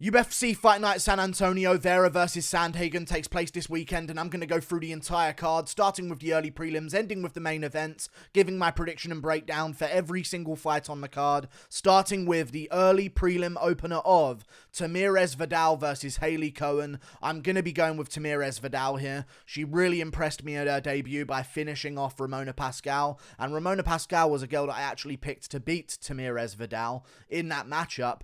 UFC Fight Night San Antonio Vera versus Sandhagen takes place this weekend, and I'm going to go through the entire card, starting with the early prelims, ending with the main events, giving my prediction and breakdown for every single fight on the card, starting with the early prelim opener of Tamires Vidal versus Hailey Cowan. I'm going to be going with Tamires Vidal here. She really impressed me at her debut by finishing off Ramona Pascal, and Ramona Pascal was a girl that I actually picked to beat Tamires Vidal in that matchup,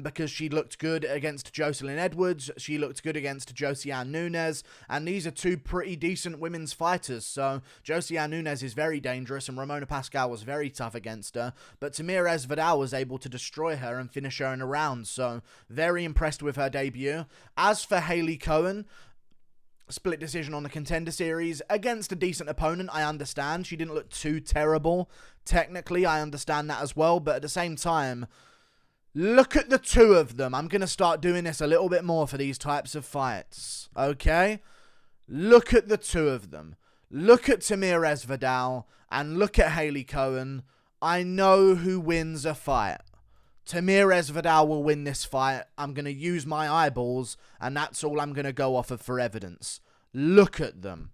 because she looked good against Jocelyn Edwards, she looked good against Josiane Nunes, and these are two pretty decent women's fighters, so Josiane Nunes is very dangerous, and Ramona Pascal was very tough against her, but Tamires Vidal was able to destroy her and finish her in a round, so very impressed with her debut. As for Hailey Cowan, split decision on the Contender Series against a decent opponent, I understand. She didn't look too terrible. Technically, I understand that as well, but at the same time, look at the two of them. I'm going to start doing this a little bit more for these types of fights, okay? Look at the two of them. Look at Tamires Vidal and look at Hailey Cowan. I know who wins a fight. Tamires Vidal will win this fight. I'm going to use my eyeballs, and that's all I'm going to go off of for evidence. Look at them.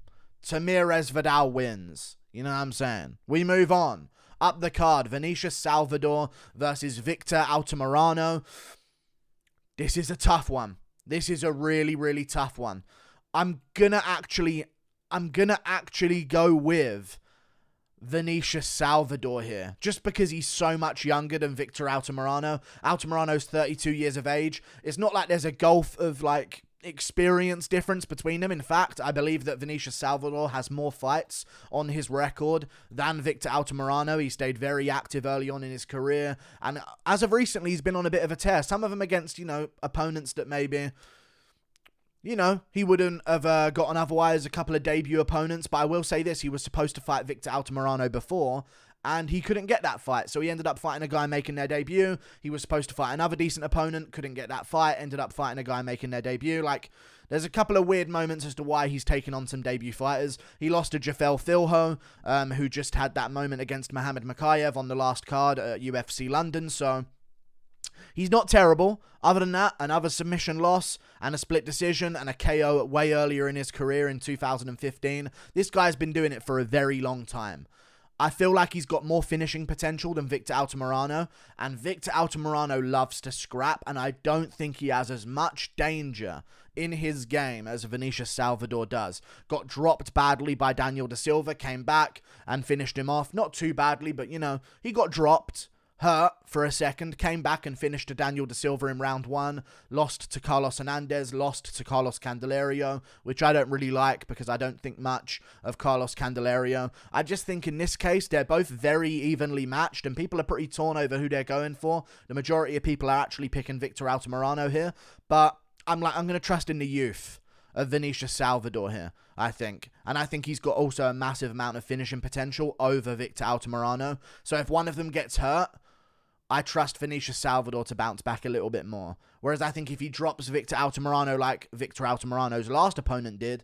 Tamires Vidal wins. You know what I'm saying? We move on. Up the card, Vinicius Salvador versus Victor Altamirano. This is a tough one. This is a really, really tough one. I'm gonna actually go with Vinicius Salvador here, just because he's so much younger than Victor Altamirano. Altamirano's 32 years of age. It's not like there's a gulf of experience difference between them. In fact, I believe that Vinicius Salvador has more fights on his record than Victor Altamirano. He stayed very active early on in his career, and as of recently, he's been on a bit of a tear. Some of them against, opponents that maybe, he wouldn't have gotten otherwise, a couple of debut opponents, but I will say this, he was supposed to fight Victor Altamirano before, and he couldn't get that fight, so he ended up fighting a guy making their debut. He was supposed to fight another decent opponent, couldn't get that fight, ended up fighting a guy making their debut. There's a couple of weird moments as to why he's taken on some debut fighters. He lost to Jafel Filho, who just had that moment against Mohamed Makayev on the last card at UFC London, so he's not terrible. Other than that, another submission loss and a split decision and a KO way earlier in his career in 2015. This guy's been doing it for a very long time. I feel like he's got more finishing potential than Victor Altamirano, and Victor Altamirano loves to scrap, and I don't think he has as much danger in his game as Vinicius Salvador does. Got dropped badly by Daniel da Silva, came back and finished him off. Not too badly, but he got dropped, hurt for a second, came back and finished to Daniel da Silva in round 1, lost to Carlos Hernandez, lost to Carlos Candelario, which I don't really like because I don't think much of Carlos Candelario. I just think in this case, they're both very evenly matched and people are pretty torn over who they're going for. The majority of people are actually picking Victor Altamirano here, but I'm going to trust in the youth of Vinicius Salvador here, I think. And I think he's got also a massive amount of finishing potential over Victor Altamirano. So if one of them gets hurt, I trust Vinicius Salvador to bounce back a little bit more. Whereas I think if he drops Victor Altamirano like Victor Altamirano's last opponent did,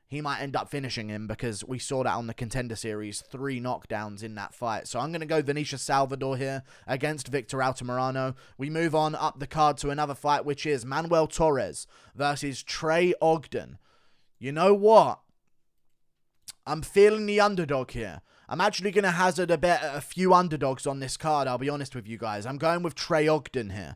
he might end up finishing him because we saw that on the Contender Series, 3 knockdowns in that fight. So I'm going to go Vinicius Salvador here against Victor Altamirano. We move on up the card to another fight, which is Manuel Torres versus Trey Ogden. You know what? I'm feeling the underdog here. I'm actually going to hazard a bet at a few underdogs on this card, I'll be honest with you guys. I'm going with Trey Ogden here.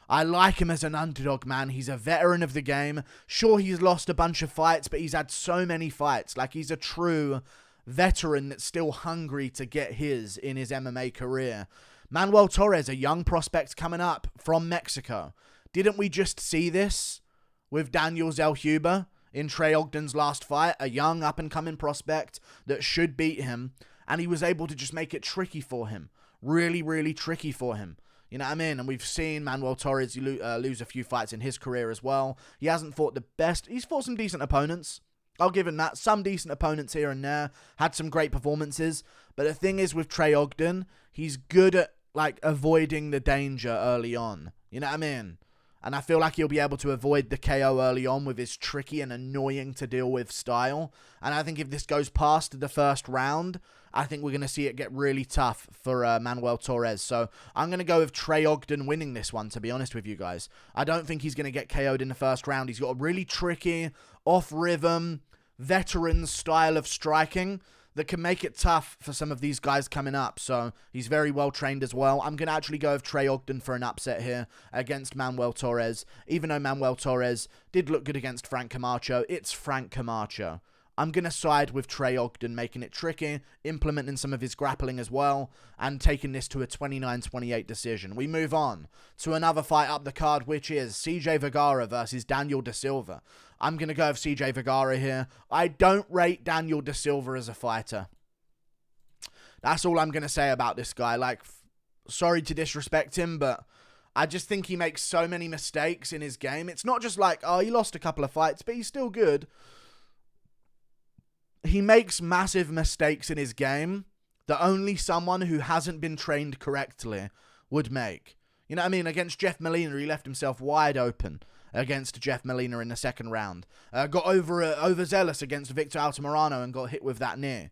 I like him as an underdog, man. He's a veteran of the game. Sure, he's lost a bunch of fights, but he's had so many fights. He's a true veteran that's still hungry to get his in his MMA career. Manuel Torres, a young prospect coming up from Mexico. Didn't we just see this with Daniel Zellhuber in Trey Ogden's last fight? A young up-and-coming prospect that should beat him, and he was able to just make it tricky for him. Really, really tricky for him. You know what I mean? And we've seen Manuel Torres lose a few fights in his career as well. He hasn't fought the best. He's fought some decent opponents. I'll give him that. Some decent opponents here and there. Had some great performances. But the thing is with Trey Ogden, he's good at avoiding the danger early on. You know what I mean? And I feel like he'll be able to avoid the KO early on with his tricky and annoying to deal with style. And I think if this goes past the first round, I think we're going to see it get really tough for Manuel Torres. So I'm going to go with Trey Ogden winning this one, to be honest with you guys. I don't think he's going to get KO'd in the first round. He's got a really tricky, off-rhythm, veteran style of striking that can make it tough for some of these guys coming up. So he's very well trained as well. I'm going to actually go with Trey Ogden for an upset here against Manuel Torres. Even though Manuel Torres did look good against Frank Camacho, it's Frank Camacho. I'm going to side with Trey Ogden, making it tricky, implementing some of his grappling as well, and taking this to a 29-28 decision. We move on to another fight up the card, which is CJ Vergara versus Daniel Da Silva. I'm going to go with CJ Vergara here. I don't rate Daniel Da Silva as a fighter. That's all I'm going to say about this guy. Like, sorry to disrespect him, but I just think he makes so many mistakes in his game. It's not just like, oh, he lost a couple of fights, but he's still good. He makes massive mistakes in his game that only someone who hasn't been trained correctly would make. You know what I mean? Against Jeff Molina, he left himself wide open against Jeff Molina in the second round. Got overzealous against Victor Altamirano and got hit with that knee.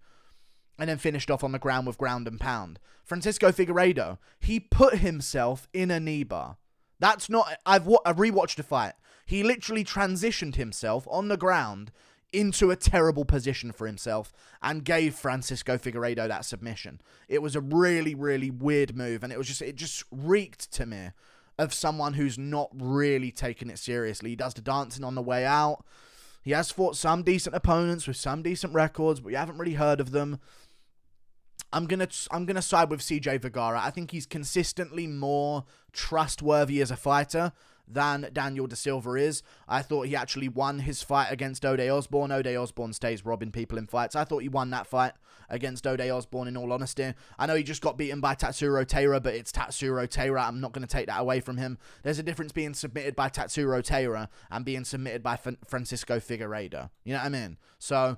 And then finished off on the ground with ground and pound. Francisco Figueiredo, he put himself in a knee bar. That's not... I've rewatched the fight. He literally transitioned himself on the ground into a terrible position for himself and gave Francisco Figueiredo that submission. It was a really, really weird move, and it just reeked to me of someone who's not really taking it seriously. He does the dancing on the way out. He has fought some decent opponents with some decent records, but we haven't really heard of them. I'm gonna side with CJ Vergara. I think he's consistently more trustworthy as a fighter than Daniel Da Silva is. I thought he actually won his fight against Ode Osborne. Ode Osborne stays robbing people in fights. I thought he won that fight against Ode Osborne, in all honesty. I know he just got beaten by Tatsuro Taira, but it's Tatsuro Taira. I'm not going to take that away from him. There's a difference being submitted by Tatsuro Taira and being submitted by Francisco Figueiredo. You know what I mean? So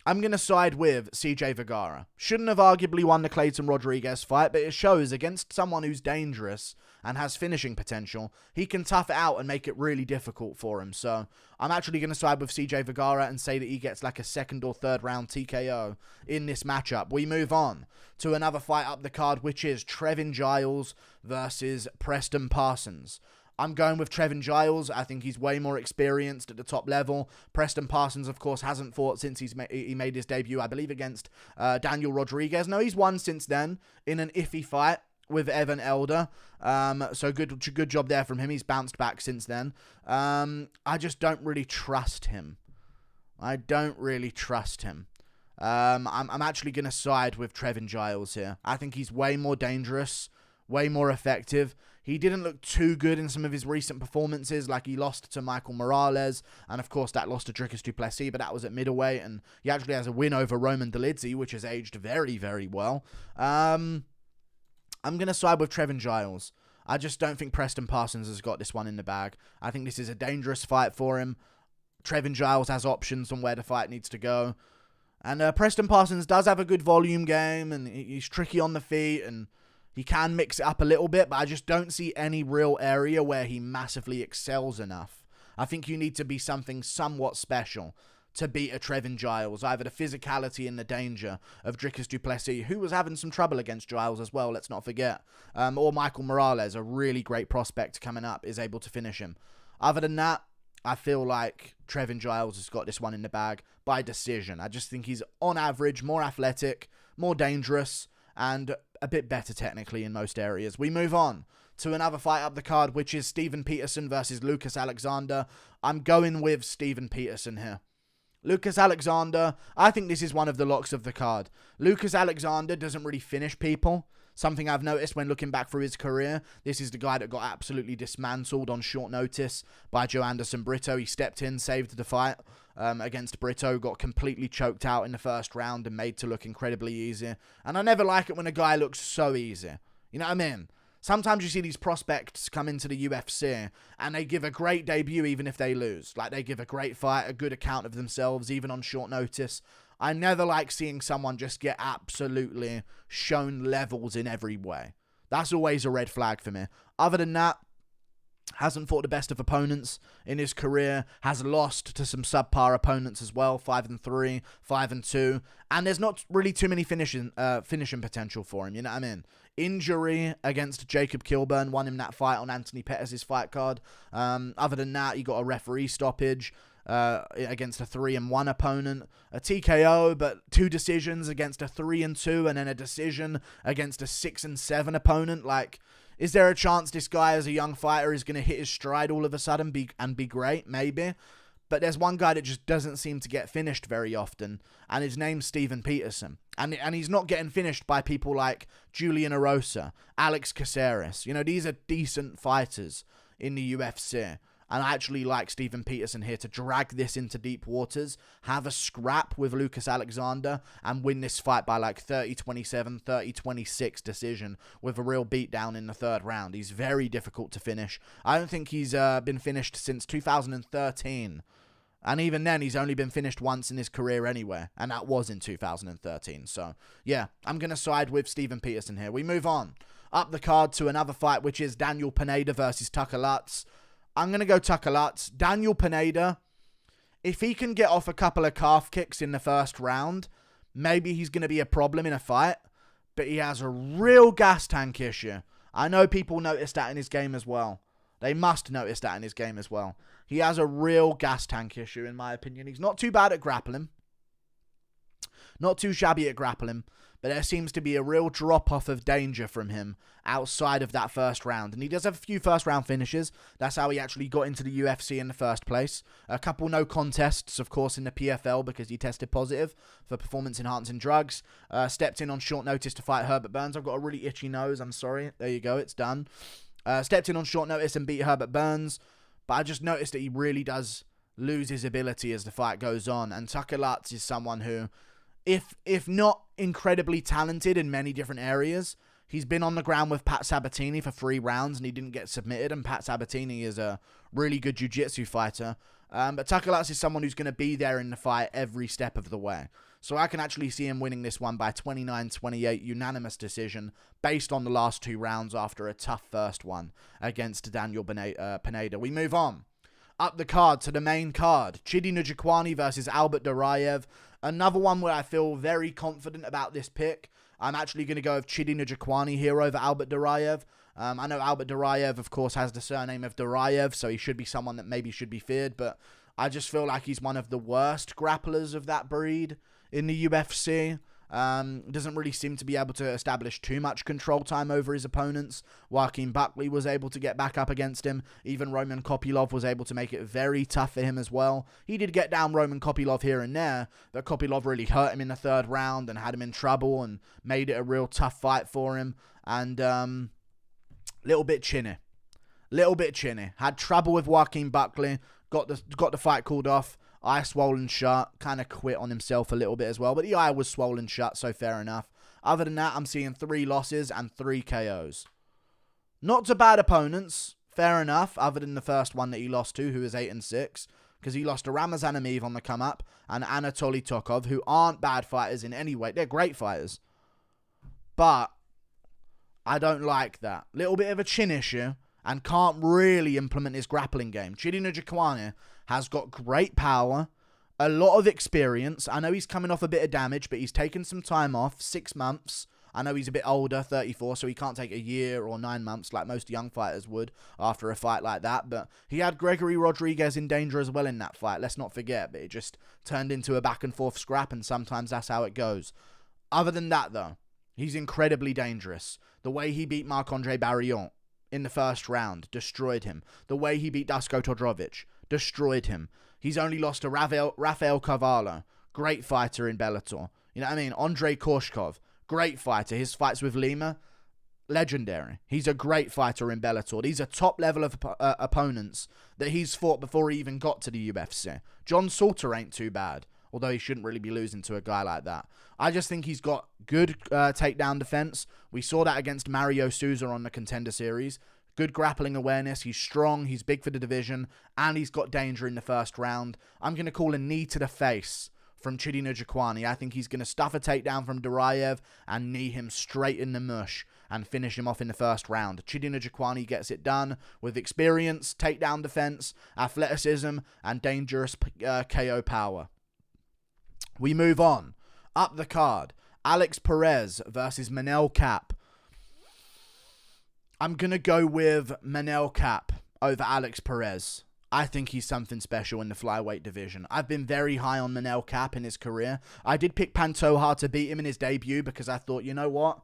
I'm going to side with CJ Vergara. Shouldn't have arguably won the Clayton Rodriguez fight, but it shows against someone who's dangerous and has finishing potential, he can tough it out and make it really difficult for him. So I'm actually going to side with CJ Vergara and say that he gets like a second or third round TKO in this matchup. We move on to another fight up the card, which is Trevin Giles versus Preston Parsons. I'm going with Trevin Giles. I think he's way more experienced at the top level. Preston Parsons, of course, hasn't fought since he made his debut, I believe, against Daniel Rodriguez. No, he's won since then in an iffy fight with Evan Elder. So good job there from him. He's bounced back since then. I just don't really trust him. I'm actually going to side with Trevin Giles here. I think he's way more dangerous, way more effective. He didn't look too good in some of his recent performances, like he lost to Michael Morales, and of course that lost to Dricus du Plessis, but that was at middleweight, and he actually has a win over Roman Dolidze, which has aged very, very well. I'm going to side with Trevin Giles. I just don't think Preston Parsons has got this one in the bag. I think this is a dangerous fight for him. Trevin Giles has options on where the fight needs to go. And Preston Parsons does have a good volume game, and he's tricky on the feet, and he can mix it up a little bit, but I just don't see any real area where he massively excels enough. I think you need to be something somewhat special to beat a Trevin Giles, either the physicality and the danger of Dricus du Plessis, who was having some trouble against Giles as well, let's not forget, or Michael Morales, a really great prospect coming up, is able to finish him. Other than that, I feel like Trevin Giles has got this one in the bag by decision. I just think he's, on average, more athletic, more dangerous, and a bit better technically in most areas. We move on to another fight up the card, which is Steven Peterson versus Lucas Alexander. I'm going with Steven Peterson here. Lucas Alexander, I think this is one of the locks of the card. Lucas Alexander doesn't really finish people. Something I've noticed when looking back through his career. This is the guy that got absolutely dismantled on short notice by Joe Anderson Brito. He stepped in, saved the fight against Brito, got completely choked out in the first round and made to look incredibly easy. And I never like it when a guy looks so easy. You know what I mean? Sometimes you see these prospects come into the UFC and they give a great debut even if they lose. Like, they give a great fight, a good account of themselves, even on short notice. I never like seeing someone just get absolutely shown levels in every way. That's always a red flag for me. Other than that, Hasn't fought the best of opponents in his career. Has lost to some subpar opponents as well. 5-3, 5-2. And there's not really too many finishing potential for him. You know what I mean? Injury against Jacob Kilburn won him that fight on Anthony Pettis' fight card. Other than that, he got a referee stoppage against a 3-1 opponent. A TKO, but 2 decisions against a 3-2, and then a decision against a 6-7 opponent. Like, is there a chance this guy as a young fighter is going to hit his stride all of a sudden and be great? Maybe. But there's one guy that just doesn't seem to get finished very often, and his name's Steven Peterson. And he's not getting finished by people like Julian Erosa, Alex Caceres. You know, these are decent fighters in the UFC. And I actually like Steven Peterson here to drag this into deep waters, have a scrap with Lucas Alexander, and win this fight by like 30-27, 30-26 decision with a real beatdown in the 3rd round. He's very difficult to finish. I don't think he's been finished since 2013. And even then, he's only been finished once in his career anyway, and that was in 2013. So, yeah, I'm going to side with Steven Peterson here. We move on up the card to another fight, which is Daniel Pineda versus Tucker Lutz. I'm going to go Tucker Lutz. Daniel Pineda, if he can get off a couple of calf kicks in the 1st round, maybe he's going to be a problem in a fight, but he has a real gas tank issue. I know people notice that in his game as well. They must notice that in his game as well. He has a real gas tank issue, in my opinion. He's not too bad at grappling. Not too shabby at grappling. But there seems to be a real drop-off of danger from him outside of that 1st round. And he does have a few 1st-round finishes. That's how he actually got into the UFC in the first place. A couple no contests, of course, in the PFL because he tested positive for performance-enhancing drugs. Stepped in on short notice to fight Herbert Burns. I've got a really itchy nose. I'm sorry. There you go. It's done. Stepped in on short notice and beat Herbert Burns. But I just noticed that he really does lose his ability as the fight goes on. And Tucker Lutz is someone who, if not incredibly talented in many different areas, he's been on the ground with Pat Sabatini for 3 rounds and he didn't get submitted. And Pat Sabatini is a really good jiu-jitsu fighter. But Tucker Lutz is someone who's going to be there in the fight every step of the way. So I can actually see him winning this one by 29-28 unanimous decision based on the last 2 rounds after a tough first one against Daniel Pineda. We move on up the card to the main card. Chidi Njokuani versus Albert Duraev. Another one where I feel very confident about this pick. I'm actually going to go with Chidi Njokuani here over Albert Duraev. I know Albert Duraev, of course, has the surname of Duraev, so he should be someone that maybe should be feared, but I just feel like he's one of the worst grapplers of that breed in the UFC. Doesn't really seem to be able to establish too much control time over his opponents. Joaquin Buckley was able to get back up against him. Even Roman Kopylov was able to make it very tough for him as well. He did get down Roman Kopylov here and there, but Kopylov really hurt him in the 3rd round and had him in trouble and made it a real tough fight for him. And little bit chinny. Had trouble with Joaquin Buckley. Got the fight called off. Eye swollen shut, kind of quit on himself a little bit as well, but the eye was swollen shut, so fair enough. Other than that, I'm seeing 3 losses and 3 KOs. Not to bad opponents, fair enough, other than the first one that he lost to, who was 8-6, because he lost to Ramazan Ameev on the come-up, and Anatoly Tokov, who aren't bad fighters in any way. They're great fighters. But I don't like that. Little bit of a chin issue, and can't really implement his grappling game. Chidi Njokuani has got great power, a lot of experience. I know he's coming off a bit of damage, but he's taken some time off, 6 months. I know he's a bit older, 34, so he can't take a year or 9 months like most young fighters would after a fight like that. But he had Gregory Rodriguez in danger as well in that fight, let's not forget. But it just turned into a back-and-forth scrap, and sometimes that's how it goes. Other than that, though, he's incredibly dangerous. The way he beat Marc-Andre Barillon in the 1st round destroyed him. The way he beat Dusko Todorovic destroyed him. He's only lost to Rafael Carvalho, great fighter in Bellator. You know what I mean? Andrei Korshkov, great fighter. His fights with Lima, legendary. He's a great fighter in Bellator. These are top level of opponents that he's fought before he even got to the UFC. John Salter ain't too bad, although he shouldn't really be losing to a guy like that. I just think he's got good takedown defense. We saw that against Mario Souza on the Contender Series. Good grappling awareness. He's strong. He's big for the division. And he's got danger in the 1st round. I'm going to call a knee to the face from Chidi Njokuani. I think he's going to stuff a takedown from Duraev and knee him straight in the mush. and finish him off in the first round. Chidi Njokuani gets it done with experience, takedown defense, athleticism, and dangerous KO power. We move on. Up the card, Perez versus Manuel Kape. I'm going to go with Manuel Kape over Perez. I think he's something special in the flyweight division. I've been very high on Manuel Kape in his career. I did pick Pantoja to beat him in his debut because I thought, you know what?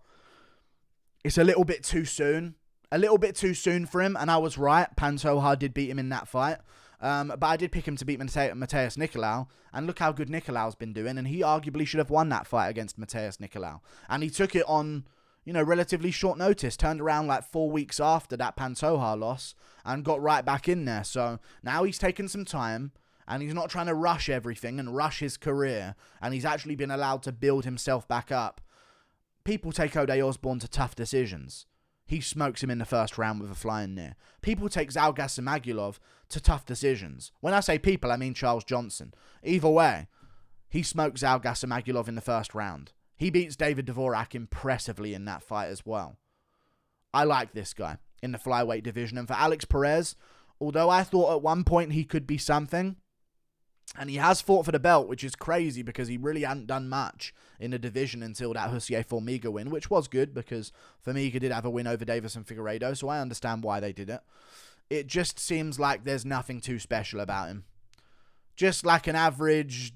It's a little bit too soon. A little bit too soon for him, and I was right. Pantoja did beat him in that fight. But I did pick him to beat Mateus Nicolau, and look how good Nicolau's been doing, and he arguably should have won that fight against Mateus Nicolau. And he took it on, relatively short notice, turned around like 4 weeks after that Pantoja loss, and got right back in there. So now he's taken some time, and he's not trying to rush everything and rush his career, and he's actually been allowed to build himself back up. People take Ode Osbourne to tough decisions. He smokes him in the first round with a flying knee. People take Zhalgas to tough decisions. When I say people, I mean Charles Johnson. Either way, he smokes Zhalgas in the first round. He beats David Dvorak impressively in that fight as well. I like this guy in the flyweight division. And for Perez, although I thought at one point he could be something, and he has fought for the belt, which is crazy because he really hadn't done much in the division until that Jussier Formiga win, which was good because Formiga did have a win over Davis and Figueiredo, so I understand why they did it. It just seems like there's nothing too special about him. Just like an average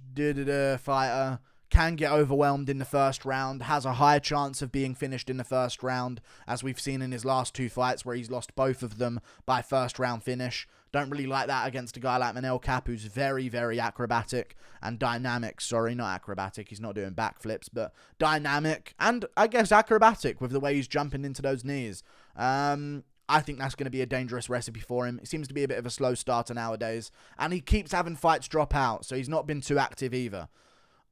fighter, can get overwhelmed in the first round, has a high chance of being finished in the first round, as we've seen in his last 2 fights where he's lost both of them by first round finish. Don't really like that against a guy like Manuel Kape, who's very, very acrobatic and dynamic. Sorry, not acrobatic. He's not doing backflips, but dynamic and, I guess, acrobatic with the way he's jumping into those knees. I think that's going to be a dangerous recipe for him. It seems to be a bit of a slow starter nowadays, and he keeps having fights drop out, so he's not been too active either.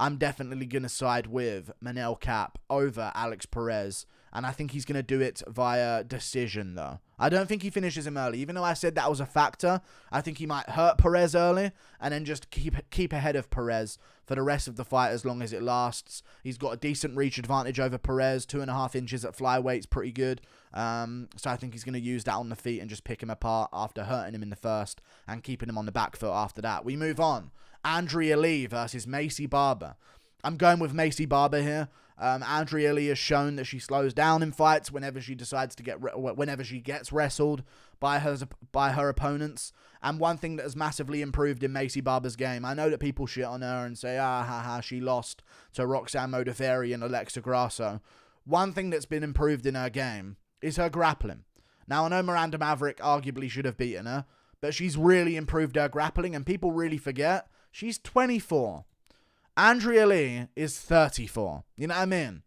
I'm definitely going to side with Manuel Kape over Perez, and I think he's going to do it via decision, though. I don't think he finishes him early. Even though I said that was a factor, I think he might hurt Perez early and then just keep ahead of Perez for the rest of the fight as long as it lasts. He's got a decent reach advantage over Perez. 2.5 inches at flyweight's pretty good. So I think he's going to use that on the feet and just pick him apart after hurting him in the first and keeping him on the back foot after that. We move on. Andrea Lee versus Maycee Barber. I'm going with Maycee Barber here. Andrea Lee has shown that she slows down in fights whenever she decides to whenever she gets wrestled by her opponents. And one thing that has massively improved in Maycee Barber's game, I know that people shit on her and say, she lost to Roxanne Modafferi and Alexa Grasso. One thing that's been improved in her game is her grappling. Now, I know Miranda Maverick arguably should have beaten her, but she's really improved her grappling, and people really forget she's 24. Andrea Lee is 34. You know what I mean?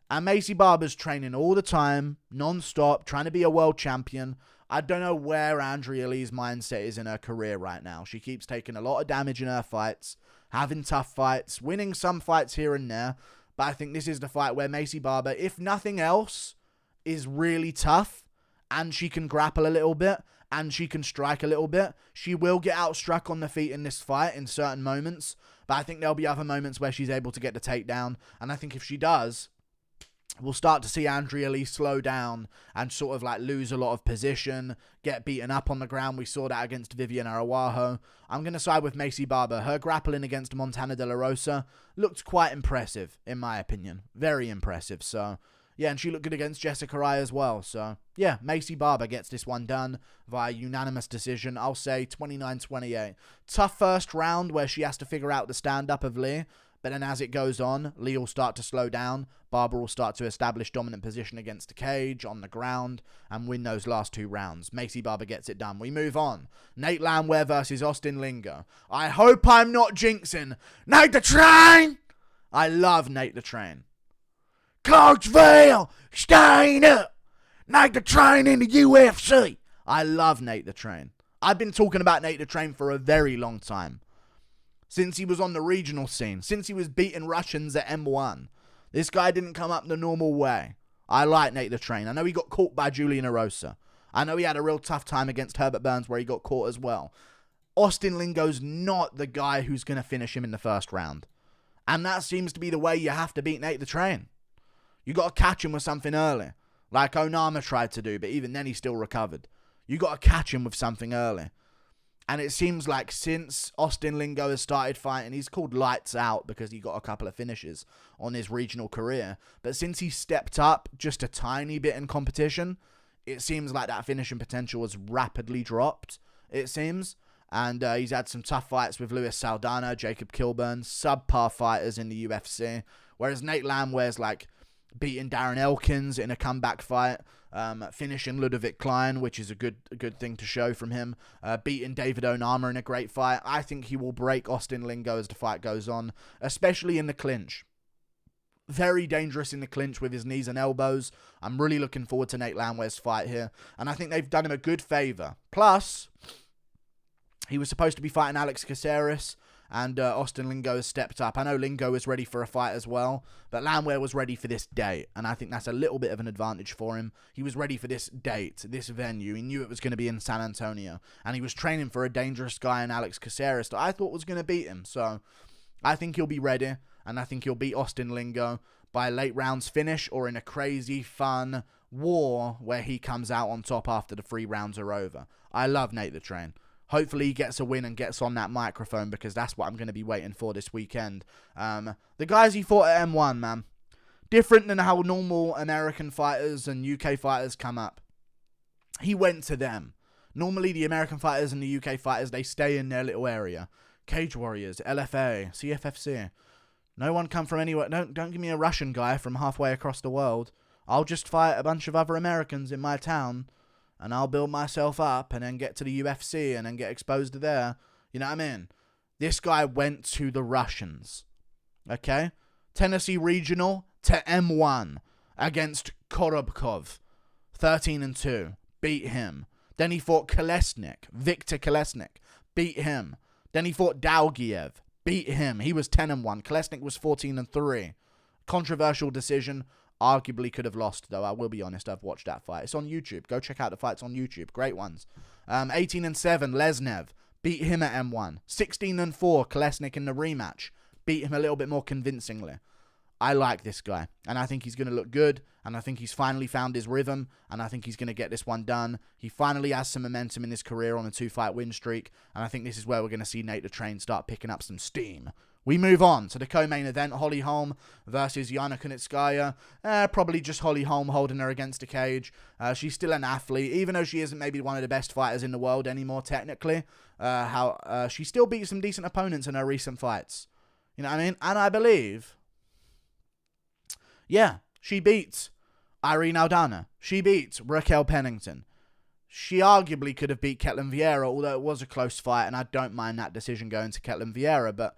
And Maycee Barber's training all the time, non-stop, trying to be a world champion. I don't know where Andrea Lee's mindset is in her career right now. She keeps taking a lot of damage in her fights, having tough fights, winning some fights here and there. But I think this is the fight where Maycee Barber, if nothing else, is really tough, and she can grapple a little bit, and she can strike a little bit. She will get outstruck on the feet in this fight in certain moments, but I think there'll be other moments where she's able to get the takedown, and I think if she does, we'll start to see Andrea Lee slow down and sort of like lose a lot of position, get beaten up on the ground. We saw that against Vivian Araújo. I'm going to side with Maycee Barber. Her grappling against Montana De La Rosa looked quite impressive, in my opinion. Very impressive, so yeah, and she looked good against Jessica Rai as well. So, yeah, Maycee Barber gets this one done via unanimous decision. I'll say 29-28. Tough first round where she has to figure out the stand-up of Lee. But then as it goes on, Lee will start to slow down. Barber will start to establish dominant position against the cage, on the ground, and win those last 2 rounds. Maycee Barber gets it done. We move on. Nate Landwehr versus Austin Lingo. I hope I'm not jinxing Nate the Train! I love Nate the Train. Clarksville, staying up. Nate the Train in the UFC. I love Nate the Train. I've been talking about Nate the Train for a very long time. Since he was on the regional scene. Since he was beating Russians at M1. This guy didn't come up the normal way. I like Nate the Train. I know he got caught by Julian Erosa. I know he had a real tough time against Herbert Burns where he got caught as well. Austin Lingo's not the guy who's going to finish him in the first round. And that seems to be the way you have to beat Nate the Train. You got to catch him with something early. like Onama tried to do, but even then he still recovered. You got to catch him with something early. And it seems like since Austin Lingo has started fighting, he's called lights out because he got a couple of finishes on his regional career. But since he stepped up just a tiny bit in competition, it seems like that finishing potential has rapidly dropped, it seems. And he's had some tough fights with Luis Saldana, Jacob Kilburn, subpar fighters in the UFC. Whereas Nate Landwehr's like beating Darren Elkins in a comeback fight, finishing Ludovic Klein, which is a good thing to show from him, beating David Onama in a great fight. I think he will break Austin Lingo as the fight goes on, especially in the clinch. Very dangerous in the clinch with his knees and elbows. I'm really looking forward to Nate Landwehr's fight here, and I think they've done him a good favor. Plus, he was supposed to be fighting Alex Caceres, and Austin Lingo has stepped up. I know Lingo is ready for a fight as well, but Landwehr was ready for this date, and I think that's a little bit of an advantage for him. He was ready for this date, this venue. He knew it was going to be in San Antonio, and he was training for a dangerous guy in Alex Caceres that I thought was going to beat him. So I think he'll be ready, and I think he'll beat Austin Lingo by a late rounds finish or in a crazy, fun war where he comes out on top after the 3 rounds are over. I love Nate the Train. Hopefully he gets a win and gets on that microphone because that's what I'm going to be waiting for this weekend. The guys he fought at M1, man. Different than how normal American fighters and UK fighters come up. He went to them. Normally the American fighters and the UK fighters, they stay in their little area. Cage Warriors, LFA, CFFC. No one come from anywhere. Don't give me a Russian guy from halfway across the world. I'll just fight a bunch of other Americans in my town. And I'll build myself up and then get to the UFC and then get exposed to there. You know what I mean? This guy went to the Russians. Okay? Tennessee Regional to M1 against Korobkov. 13-2. Beat him. Then he fought Victor Kolesnik. Beat him. Then he fought Dalgiev. Beat him. He was 10-1. Kolesnik was 14-3. Controversial decision. Arguably could have lost, though. I will be honest, I've watched that fight. It's on YouTube. Go check out the fights on YouTube. Great ones. 18-7, Lesnev. Beat him at M1. 16-4, Kolesnik in the rematch. Beat him a little bit more convincingly. I like this guy, and I think he's going to look good, and I think he's finally found his rhythm, and I think he's going to get this one done. He finally has some momentum in his career on a 2-fight win streak, and I think this is where we're going to see Nate the Train start picking up some steam. We move on to the co-main event, Holly Holm versus Yana Kunitskaya. Probably just Holly Holm holding her against the cage. She's still an athlete, even though she isn't maybe one of the best fighters in the world anymore, technically. She still beat some decent opponents in her recent fights. You know what I mean? And I believe, she beat Irene Aldana. She beat Raquel Pennington. She arguably could have beat Ketlin Vieira, although it was a close fight, and I don't mind that decision going to Ketlin Vieira, but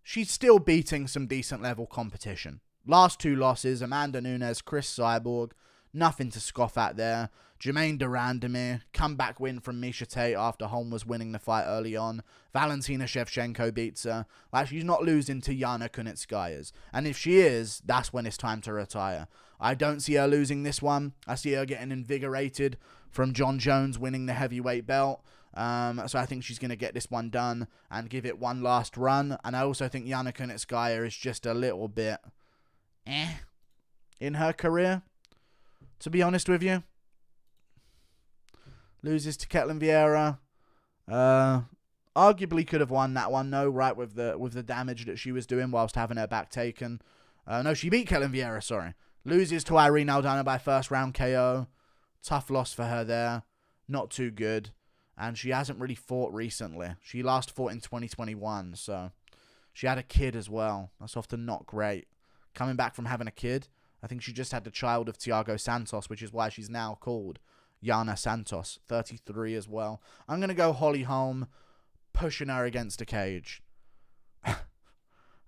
she's still beating some decent level competition. Last 2 losses, Amanda Nunes, Chris Cyborg. Nothing to scoff at there. Jermaine Durandamir, comeback win from Misha Tate after Holm was winning the fight early on. Valentina Shevchenko beats her. Like, she's not losing to Yana Kunitskaya. And if she is, that's when it's time to retire. I don't see her losing this one. I see her getting invigorated from John Jones winning the heavyweight belt. So I think she's going to get this one done and give it one last run. And I also think Yana Kunitskaya is just a little bit in her career, to be honest with you. Loses to Ketlin Vieira. Arguably could have won that one, though, right, with the damage that she was doing whilst having her back taken. No, she beat Ketlin Vieira, sorry. Loses to Irene Aldana by first round KO. Tough loss for her there. Not too good. And she hasn't really fought recently. She last fought in 2021, so she had a kid as well. That's often not great. Coming back from having a kid, I think she just had the child of Thiago Santos, which is why she's now called Yana Santos, 33 as well. I'm going to go Holly Holm, pushing her against a cage.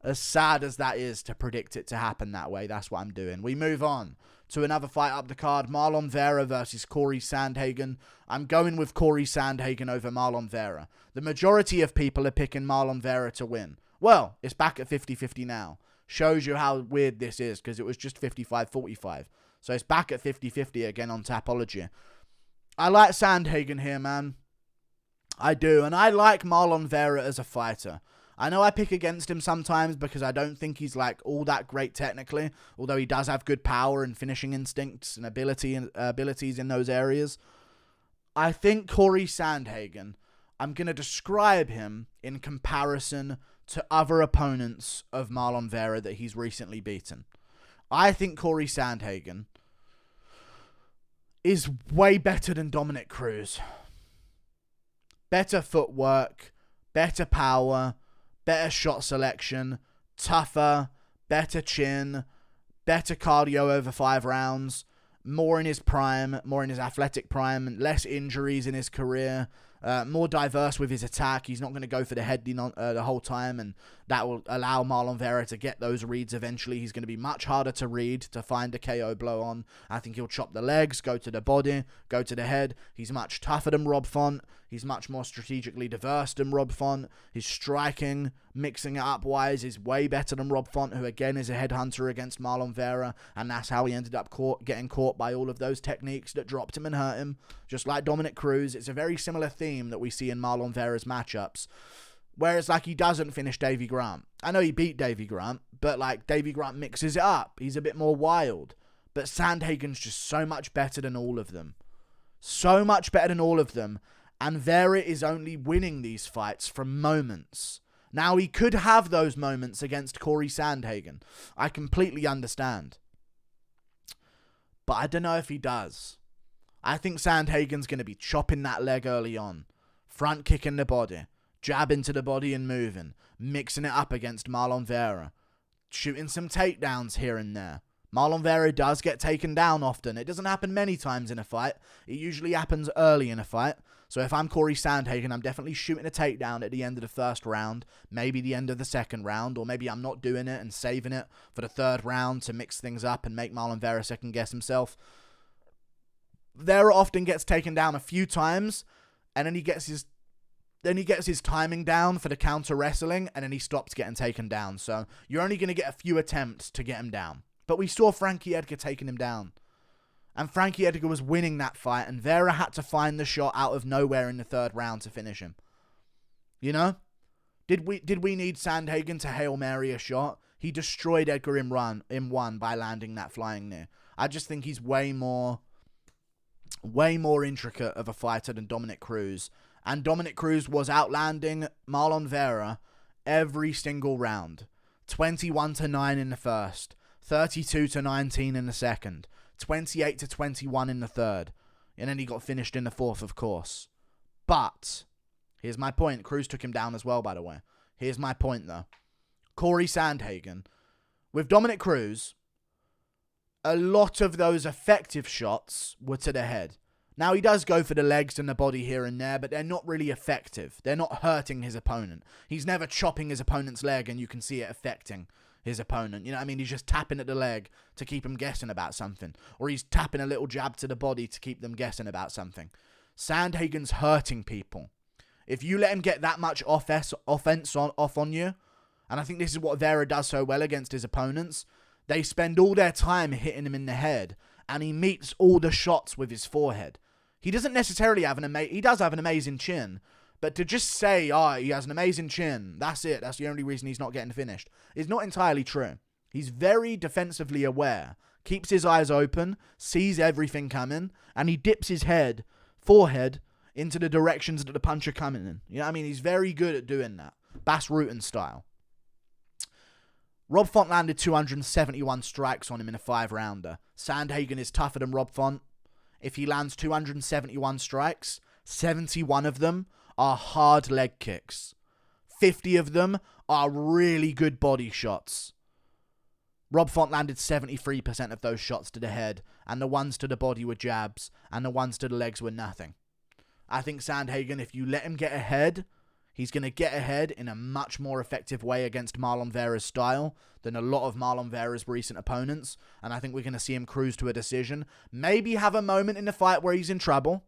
As sad as that is to predict it to happen that way, that's what I'm doing. We move on to another fight up the card, Marlon Vera versus Cory Sandhagen. I'm going with Cory Sandhagen over Marlon Vera. The majority of people are picking Marlon Vera to win. Well, it's back at 50-50 now. Shows you how weird this is, because it was just 55-45. So it's back at 50-50 again on Tapology. I like Sandhagen here, man. I do, and I like Marlon Vera as a fighter. I know I pick against him sometimes because I don't think he's like all that great technically, although he does have good power and finishing instincts and abilities in those areas. I think Cory Sandhagen, I'm going to describe him in comparison to other opponents of Marlon Vera that he's recently beaten. I think Cory Sandhagen is way better than Dominic Cruz. Better footwork, better power, better shot selection, tougher, better chin, better cardio over 5 rounds, more in his prime, more in his athletic prime, less injuries in his career, more diverse with his attack. He's not going to go for the head the whole time, and that will allow Marlon Vera to get those reads eventually. He's going to be much harder to read, to find a KO blow on. I think he'll chop the legs, go to the body, go to the head. He's much tougher than Rob Font. He's much more strategically diverse than Rob Font. His striking, mixing it up wise, is way better than Rob Font, who again is a headhunter against Marlon Vera, and that's how he ended up getting caught by all of those techniques that dropped him and hurt him. Just like Dominic Cruz, it's a very similar theme that we see in Marlon Vera's matchups. Whereas, like, he doesn't finish Davy Grant. I know he beat Davy Grant, but, like, Davy Grant mixes it up. He's a bit more wild. But Sandhagen's just so much better than all of them. So much better than all of them. And Vera is only winning these fights from moments. Now, he could have those moments against Cory Sandhagen. I completely understand. But I don't know if he does. I think Sandhagen's going to be chopping that leg early on. Front kicking the body. Jab into the body and moving. Mixing it up against Marlon Vera. Shooting some takedowns here and there. Marlon Vera does get taken down often. It doesn't happen many times in a fight. It usually happens early in a fight. So if I'm Cory Sandhagen, I'm definitely shooting a takedown at the end of the first round. Maybe the end of the second round. Or maybe I'm not doing it and saving it for the third round to mix things up and make Marlon Vera second guess himself. Vera often gets taken down a few times. And then he gets his timing down for the counter wrestling. And then he stops getting taken down. So you're only going to get a few attempts to get him down. But we saw Frankie Edgar taking him down. And Frankie Edgar was winning that fight, and Vera had to find the shot out of nowhere in the third round to finish him. You know? Did we need Sandhagen to Hail Mary a shot? He destroyed Edgar in one by landing that flying knee. I just think he's way more intricate of a fighter than Dominic Cruz. And Dominic Cruz was outlanding Marlon Vera every single round. 21-9 in the first. 32-19 in the second. 28-21 in the third. And then he got finished in the fourth, of course. But, here's my point. Cruz took him down as well, by the way. Here's my point, though. Cory Sandhagen. With Dominic Cruz, a lot of those effective shots were to the head. Now, he does go for the legs and the body here and there, but they're not really effective. They're not hurting his opponent. He's never chopping his opponent's leg, and you can see it affecting his opponent. You know what I mean? He's just tapping at the leg to keep him guessing about something. Or he's tapping a little jab to the body to keep them guessing about something. Sandhagen's hurting people. If you let him get that much offense off on you, and I think this is what Vera does so well against his opponents, they spend all their time hitting him in the head, and he meets all the shots with his forehead. He doesn't necessarily have he does have an amazing chin, but to just say, he has an amazing chin, that's it, that's the only reason he's not getting finished, is not entirely true. He's very defensively aware, keeps his eyes open, sees everything coming, and he dips his forehead, into the directions that the punch are coming in. You know what I mean? He's very good at doing that. Bas Rutten style. Rob Font landed 271 strikes on him in a 5-rounder. Sandhagen is tougher than Rob Font. If he lands 271 strikes, 71 of them are hard leg kicks. 50 of them are really good body shots. Rob Font landed 73% of those shots to the head, and the ones to the body were jabs, and the ones to the legs were nothing. I think Sandhagen, if you let him get ahead, he's going to get ahead in a much more effective way against Marlon Vera's style than a lot of Marlon Vera's recent opponents, and I think we're going to see him cruise to a decision. Maybe have a moment in the fight where he's in trouble,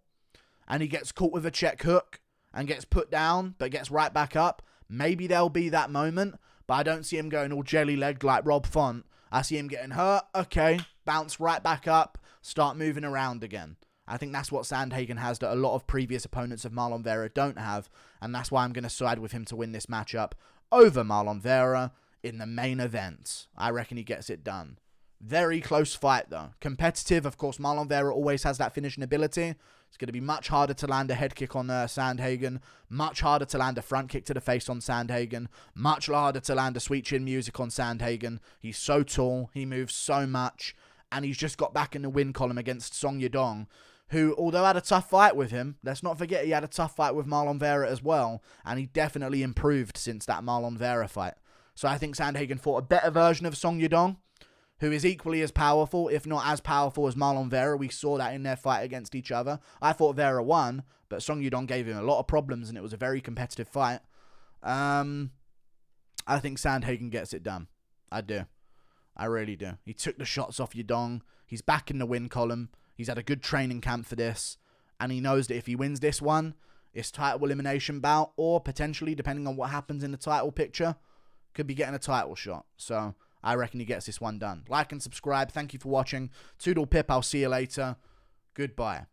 and he gets caught with a check hook, and gets put down, but gets right back up. Maybe there'll be that moment, but I don't see him going all jelly-legged like Rob Font. I see him getting hurt, okay, bounce right back up, start moving around again. I think that's what Sandhagen has that a lot of previous opponents of Marlon Vera don't have, and that's why I'm going to side with him to win this matchup over Marlon Vera in the main event. I reckon he gets it done. Very close fight, though. Competitive, of course, Marlon Vera always has that finishing ability. It's going to be much harder to land a head kick on Sandhagen, much harder to land a front kick to the face on Sandhagen, much harder to land a sweet chin music on Sandhagen. He's so tall, he moves so much, and he's just got back in the win column against Song Yadong, who, although had a tough fight with him, let's not forget he had a tough fight with Marlon Vera as well, and he definitely improved since that Marlon Vera fight. So I think Sandhagen fought a better version of Song Yadong, who is equally as powerful, if not as powerful as Marlon Vera. We saw that in their fight against each other. I thought Vera won, but Song Yadong gave him a lot of problems, and it was a very competitive fight. I think Sandhagen gets it done. I do. I really do. He took the shots off Yadong. He's back in the win column. He's had a good training camp for this, and he knows that if he wins this one, it's title elimination bout, or potentially, depending on what happens in the title picture, could be getting a title shot. So I reckon he gets this one done. Like and subscribe. Thank you for watching. Toodle pip. I'll see you later. Goodbye.